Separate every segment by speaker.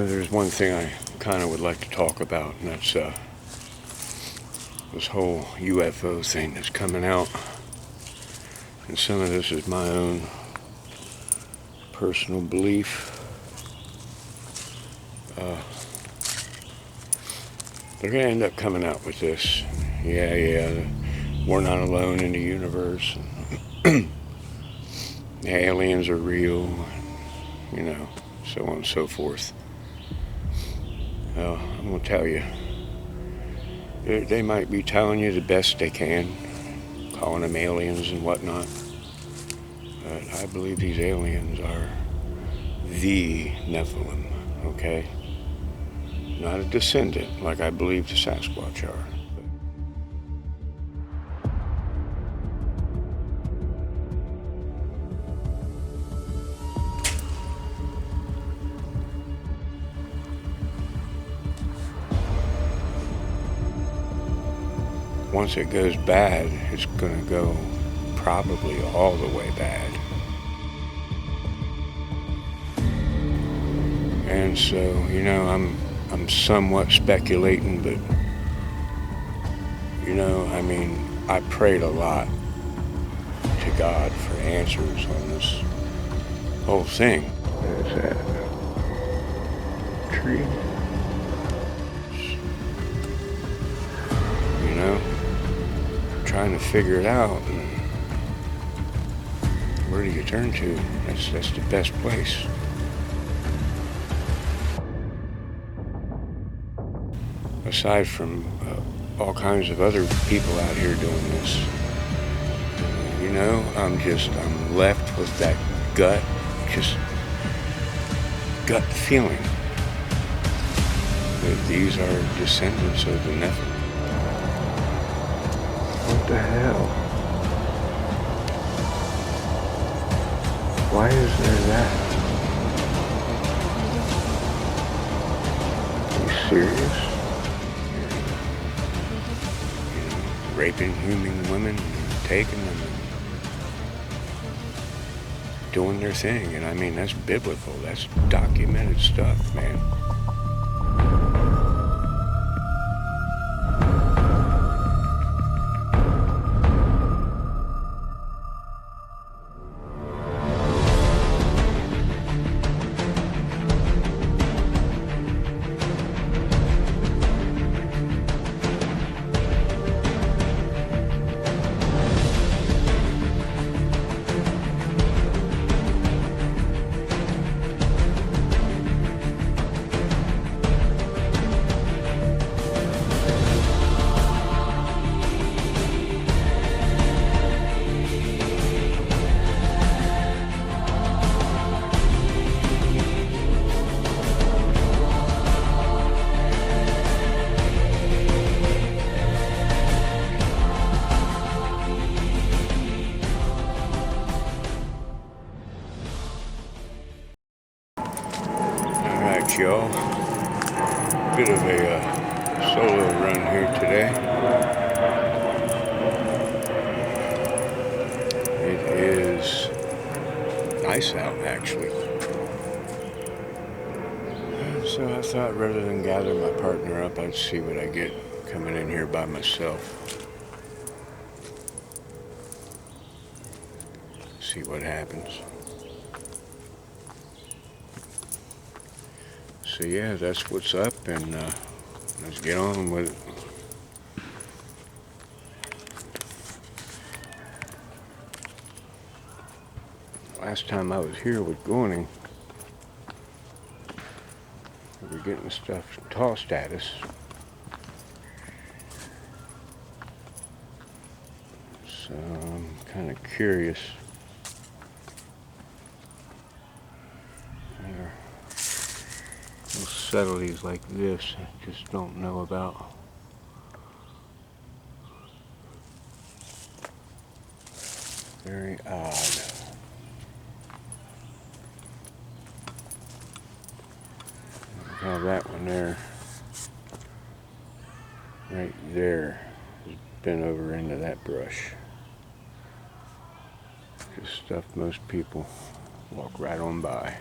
Speaker 1: There's one thing I kind of would like to talk about, and that's this whole UFO thing that's coming out. And some of this is my own personal belief. They're going to end up coming out with this. Yeah, we're not alone in the universe. The aliens are real, so on and so forth. Well, I'm going to tell you, they might be telling you the best they can, calling them aliens and whatnot. But I believe these aliens are the Nephilim, okay? Not a descendant like I believe the Sasquatch are. Once it goes bad, it's going to go probably all the way bad. And so, I'm somewhat speculating, but, I prayed a lot to God for answers on this whole thing. What is that? Tree? Trying to figure it out. And where do you turn to? That's the best place. Aside from all kinds of other people out here doing this, I'm left with that gut feeling that these are descendants of the Nephilim. What the hell? Why is there that? Are you serious? Raping human women, taking them, and doing their thing. And that's biblical. That's documented stuff, man. Y'all, bit of a solo run here today. It is nice out, actually. So I thought rather than gather my partner up, I'd see what I get coming in here by myself. See what happens. So yeah, that's what's up, and let's get on with it. Last time I was here with Gorning, we were getting stuff tossed at us. So I'm kind of curious. Subtleties like this, I just don't know about. Very odd. Look how that one there, right there, has been over into that brush. Just stuff most people walk right on by.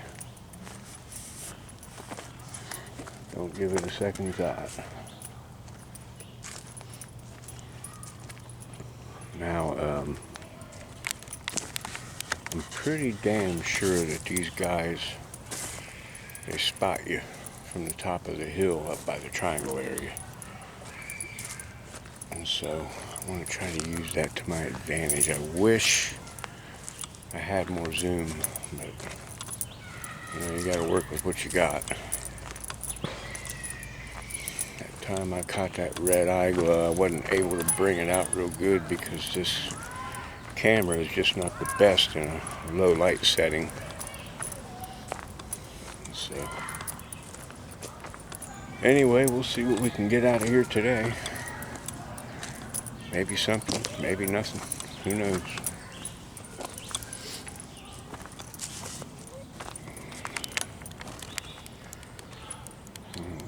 Speaker 1: Don't give it a second thought. Now, I'm pretty damn sure that these guys, they spot you from the top of the hill up by the triangle area. And so I want to try to use that to my advantage. I wish I had more zoom, but you got to work with what you got. That time I caught that red eye glow, I wasn't able to bring it out real good because this camera is just not the best in a low light setting. So anyway, we'll see what we can get out of here today. Maybe something, maybe nothing. Who knows?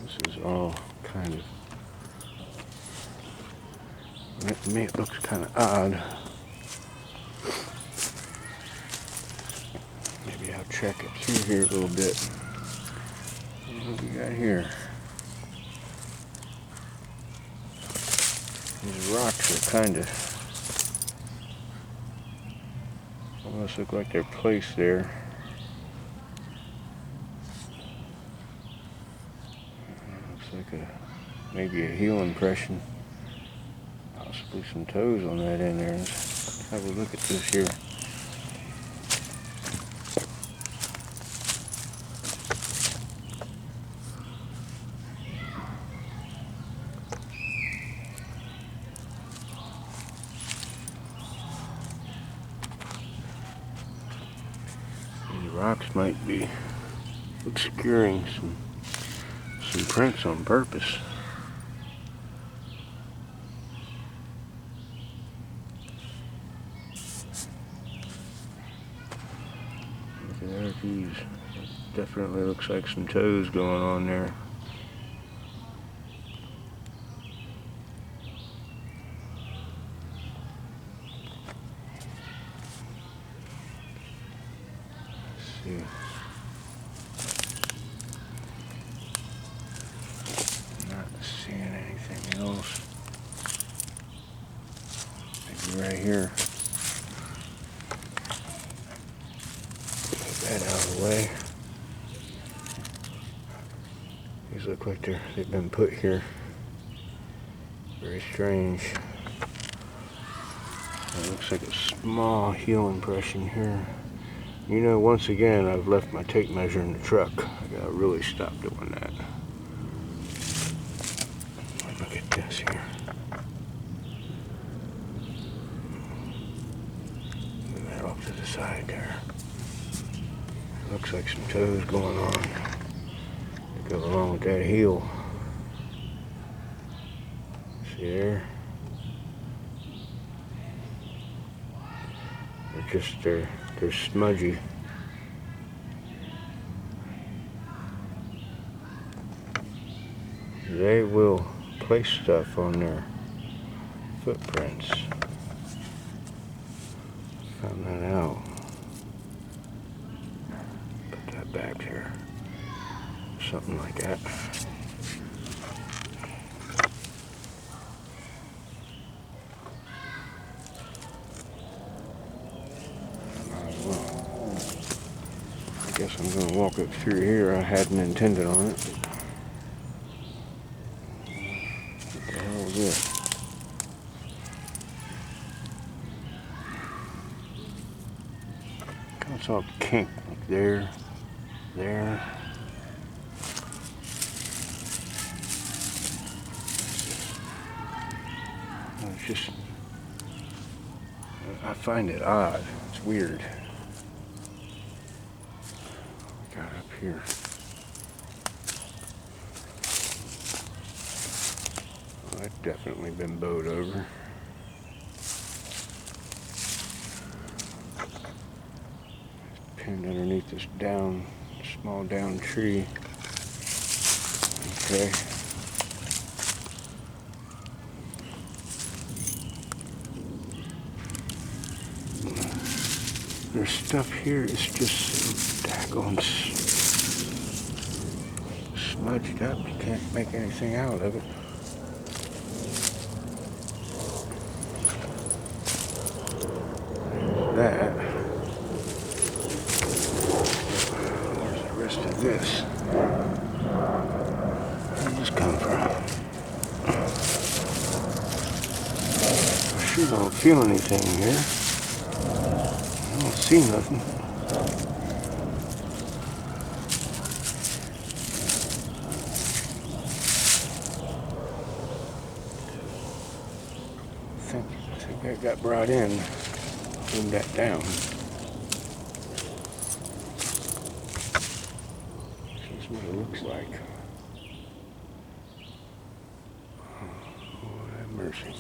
Speaker 1: This is all kind of, to me it looks kind of odd. Maybe I'll check it through here a little bit. What do we got here? These rocks are kind of, almost look like they're placed there. Looks like maybe a heel impression. Possibly some toes on that in there. Let's have a look at this here. These rocks might be obscuring some prints on purpose. There, geez, definitely looks like some toes going on there. Let's see. Not seeing anything else. Maybe right here. That out of the way. These look like they've been put here. Very strange. It looks like a small heel impression here. You know, once again, I've left my tape measure in the truck. I gotta really stop doing that. Look at this here. Move that off to the side there. Looks like some toes going on to go along with that heel. See there? They're smudgy. They will place stuff on their footprints. Found that out. Back there, something like that. Well, I guess I'm going to walk up through here. I hadn't intended on it. What the hell is this? It's all kinked like there. There. It's just, I find it odd. It's weird. Got up here. Well, that's definitely been bowed over. It's pinned underneath this small down tree. Okay. There's stuff here. It's just daggone smudged up. You can't make anything out of it. That. Where's the rest of this? Where did this come from? I sure don't feel anything here. I don't see nothing. I think I got brought in. Move that down. This is what it looks like. Oh, have mercy.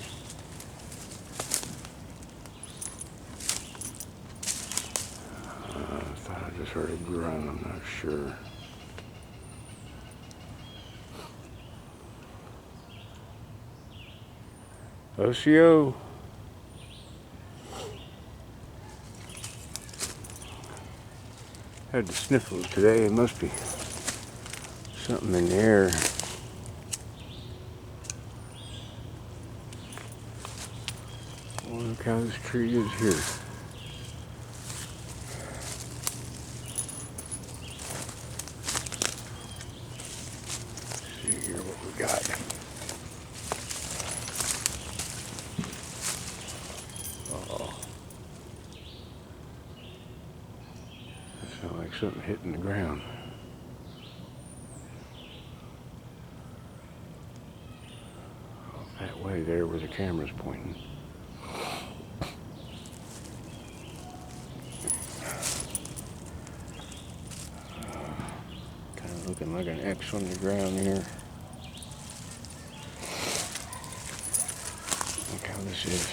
Speaker 1: I thought I just heard a groan. I'm not sure. OCO. Had the sniffles today. It must be something in the air. Oh, look how this tree is here. Let's see here what we got. Sounds like something hitting the ground. Off that way there where the camera's pointing. Kind of looking like an X on the ground here. Look how this is.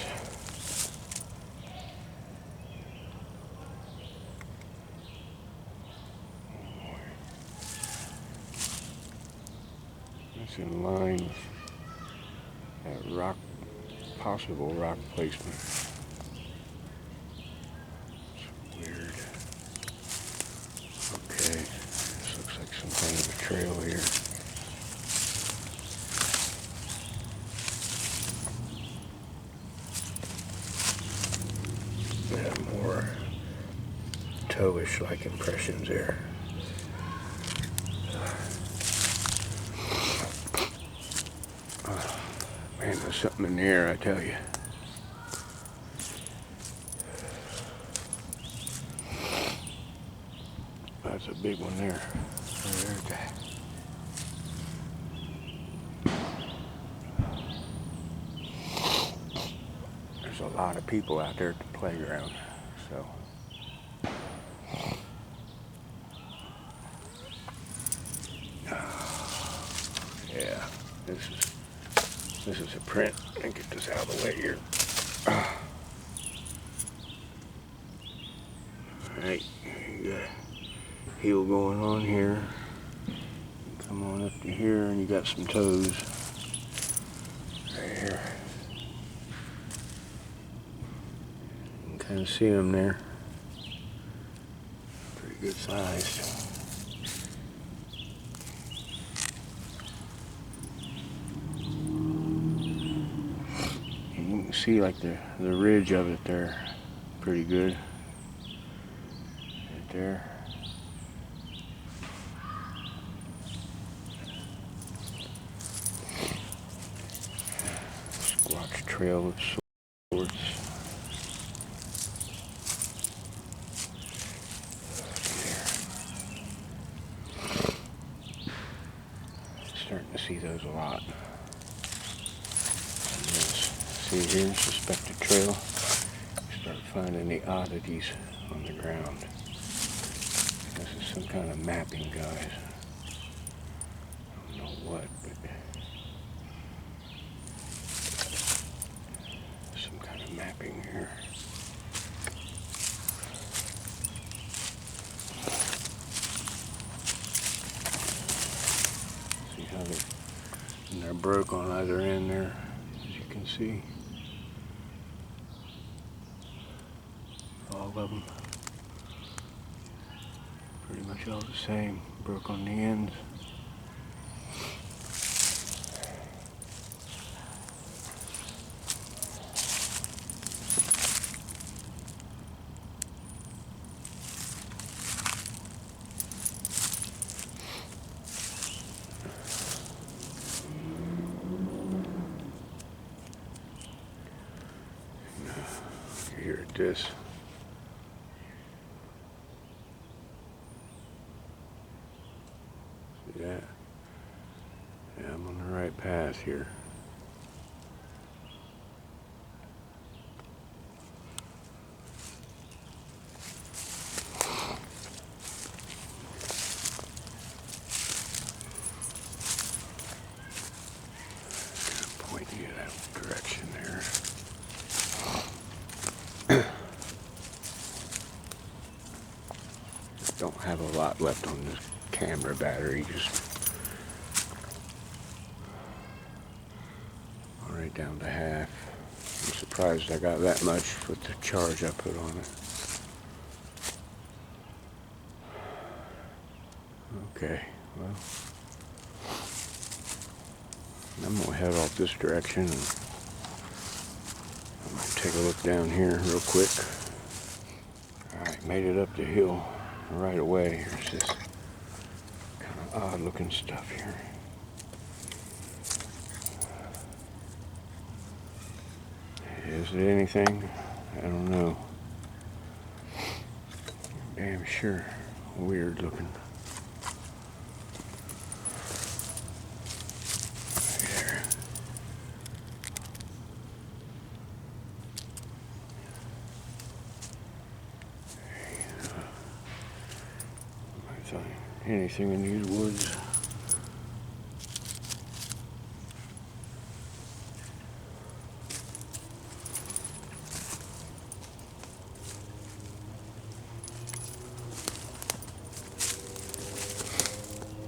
Speaker 1: It's in line with that possible rock placement. It's weird. Okay, this looks like some kind of a trail here. Yeah, more toe-ish like impressions there. Man, there's something in the air, I tell you. That's a big one there. There's that. There's a lot of people out there at the playground, so. Yeah, this is a print. Let me get this out of the way here. Alright, you got a heel going on here. Come on up to here and you got some toes. Right here. You can kind of see them there. Pretty good sized. You can see like the ridge of it there, pretty good. Right there. Squatch trail of sorts. Starting to see those a lot. See here, suspected trail. You start finding the oddities on the ground. This is some kind of mapping, guys. I don't know what, but some kind of mapping here. See how they're broke on either end there, as you can see. All of them pretty much all the same, broke on the ends. this. See that? Yeah, I'm on the right path here. Point you that direction there. Don't have a lot left on this camera battery, just right down to half. I'm surprised I got that much with the charge I put on it. Okay, well, I'm gonna head off this direction and I'm gonna take a look down here real quick. Alright, made it up the hill right away. There's this kind of odd looking stuff here. Is it anything? I don't know. Damn sure weird looking. There. Might find anything in these woods.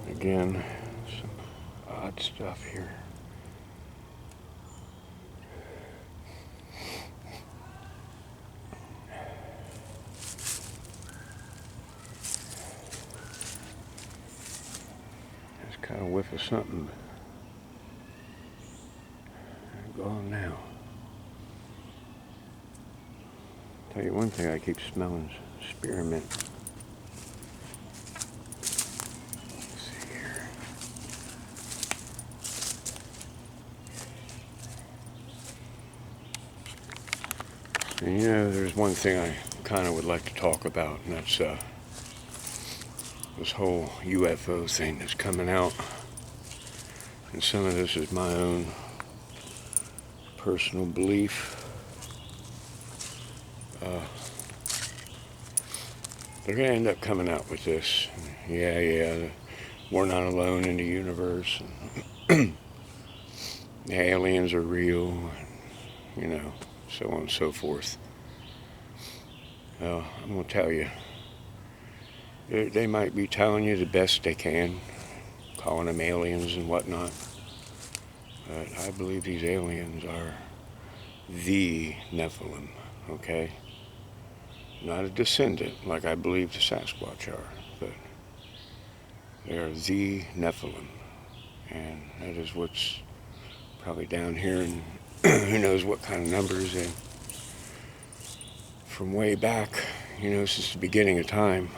Speaker 1: Again, some odd stuff here. Just kind of whiff of something. Gone now. Tell you one thing I keep smelling is spearmint. And you know, there's one thing I kind of would like to talk about, and that's this whole UFO thing that's coming out. And some of this is my own personal belief. They're going to end up coming out with this. Yeah, we're not alone in the universe. And the aliens are real, you know, so on and so forth. Well, I'm going to tell you, they might be telling you the best they can, calling them aliens and whatnot. But I believe these aliens are the Nephilim, okay? Not a descendant like I believe the Sasquatch are, but they are the Nephilim. And that is what's probably down here, and who knows what kind of numbers. And from way back, you know, since the beginning of time.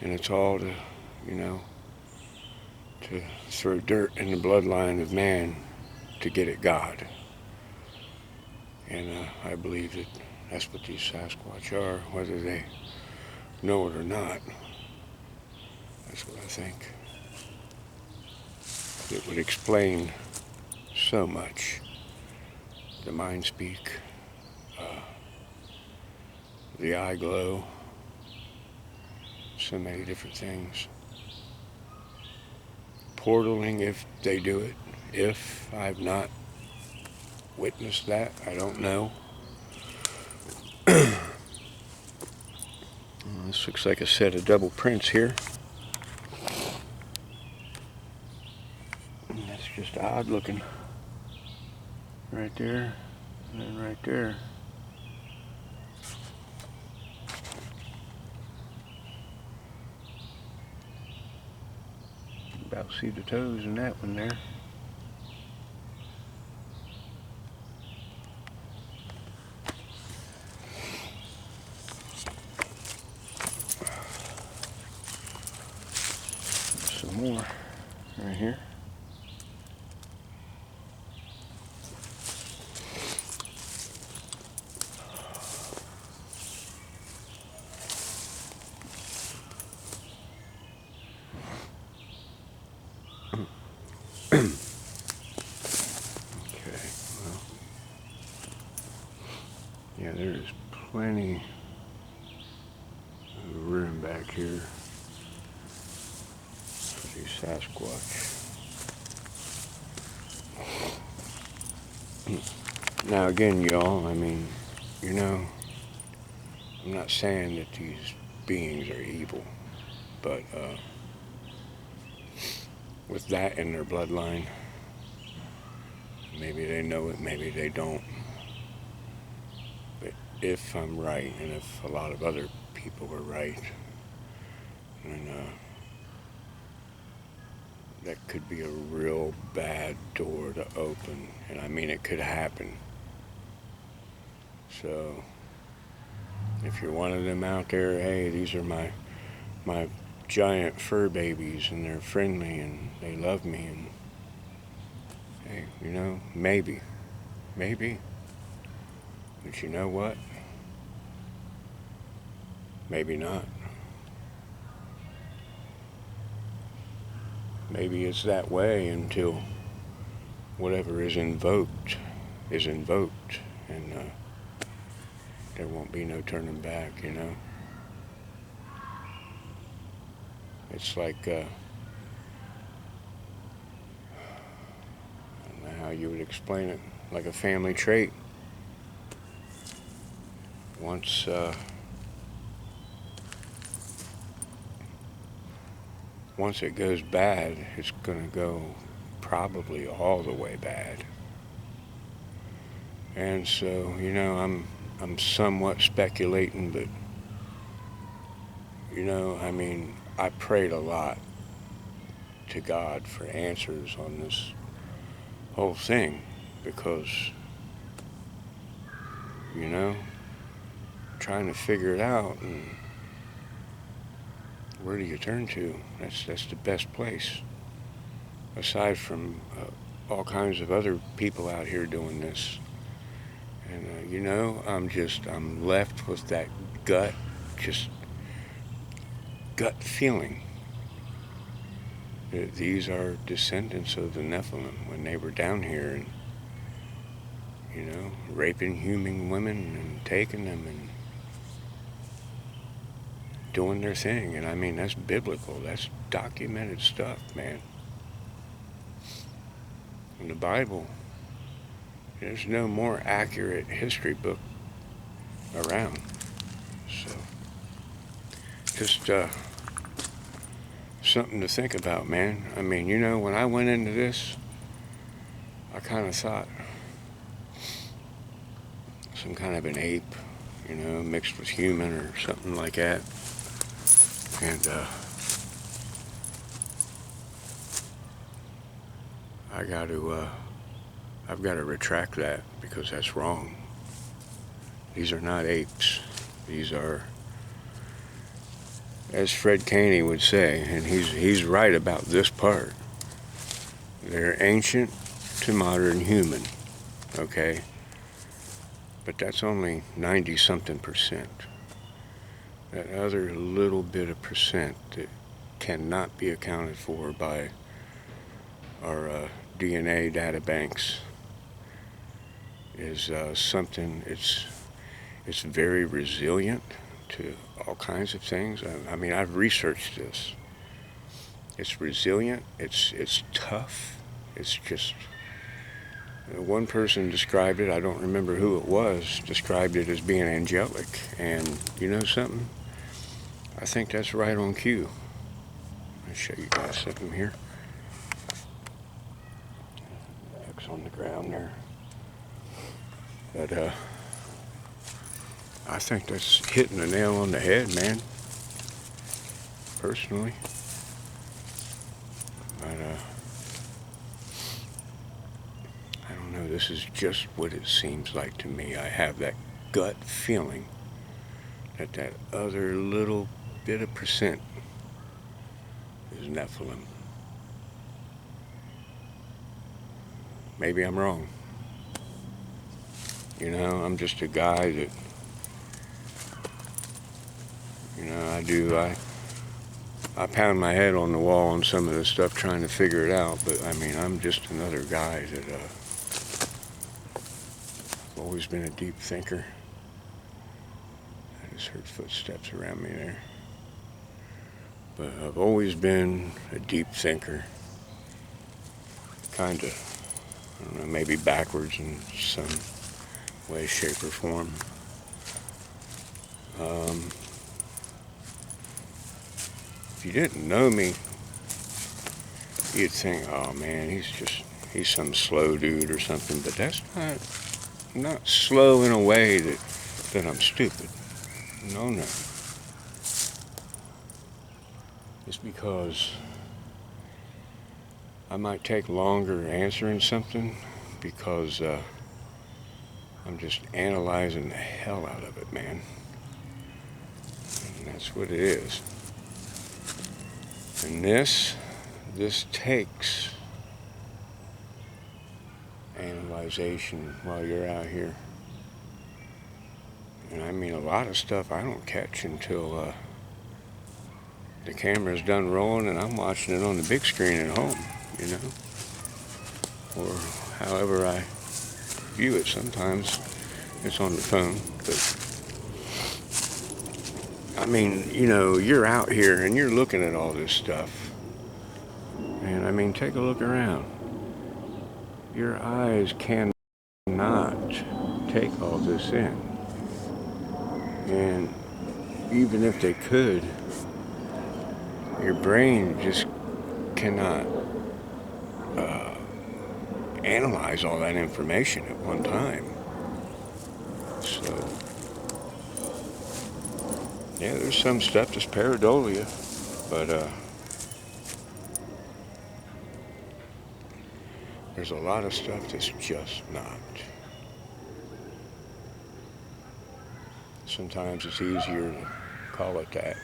Speaker 1: And it's all to, you know, to throw dirt in the bloodline of man to get at God. And I believe that that's what these Sasquatch are, whether they know it or not. That's what I think. It would explain so much. The mind speak, the eye glow, so many different things. Portaling, if they do it. If I've not witnessed that, I don't know. This looks like a set of double prints here. And that's just odd looking. Right there, and then right there. About see the toes in that one there. Some more right here. Okay, well, yeah, there's plenty of room back here for these Sasquatch. Now again, y'all, I mean, you know, I'm not saying that these beings are evil, but with that in their bloodline, maybe they know it, maybe they don't. But if I'm right, and if a lot of other people are right, then that could be a real bad door to open. And I mean, it could happen. So, if you're one of them out there, hey, these are my giant fur babies, and they're friendly, and they love me, and hey, you know, maybe. But you know what? Maybe not. Maybe it's that way until whatever is invoked, and there won't be no turning back, you know? It's like, I don't know how you would explain it, like a family trait. Once it goes bad, it's gonna go probably all the way bad. And so, you know, I'm somewhat speculating, but you know, I mean, I prayed a lot to God for answers on this whole thing because, you know, trying to figure it out, and where do you turn to? That's the best place. Aside from all kinds of other people out here doing this, and you know, I'm left with that just gut feeling that these are descendants of the Nephilim when they were down here, and you know, raping human women and taking them and doing their thing. And I mean, that's biblical. That's documented stuff, man. In the Bible, there's no more accurate history book around. So, just something to think about, man. I mean, you know, when I went into this, I kind of thought some kind of an ape, you know, mixed with human or something like that. And I've got to retract that because that's wrong. These are not apes. These are, as Fred Caney would say, and he's right about this part, they're ancient to modern human, okay? But that's only 90-something%. That other little bit of percent that cannot be accounted for by our DNA data banks is something. It's very resilient to all kinds of things. I mean, I've researched this. It's resilient. It's tough. It's just. One person described it, I don't remember who it was, described it as being angelic. And you know something? I think that's right on cue. I'll show you guys something here. X on the ground there. But I think that's hitting the nail on the head, man. Personally. But I don't know, this is just what it seems like to me. I have that gut feeling that that other little bit of percent is Nephilim. Maybe I'm wrong. You know, I'm just a guy that, you know, I pound my head on the wall on some of this stuff trying to figure it out, but I mean, I'm just another guy that I've always been a deep thinker. I just heard footsteps around me there. But I've always been a deep thinker. Kind of, I don't know, maybe backwards in some way, shape, or form. If you didn't know me, you'd think, oh man, he's some slow dude or something, but that's not slow in a way that I'm stupid. No. It's because I might take longer answering something because I'm just analyzing the hell out of it, man. And that's what it is. And this takes analyzation while you're out here. And I mean, a lot of stuff I don't catch until the camera's done rolling and I'm watching it on the big screen at home, you know? Or however I view it. Sometimes it's on the phone, but I mean, you know, you're out here and you're looking at all this stuff. And I mean, take a look around. Your eyes cannot take all this in. And even if they could, your brain just cannot analyze all that information at one time. So, yeah, there's some stuff that's pareidolia, but there's a lot of stuff that's just not. Sometimes it's easier to call it that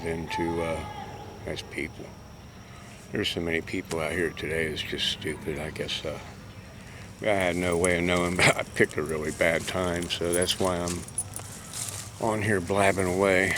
Speaker 1: than to, as people. There's so many people out here today that's just stupid. I guess I had no way of knowing, but I picked a really bad time, so that's why I'm on here blabbing away.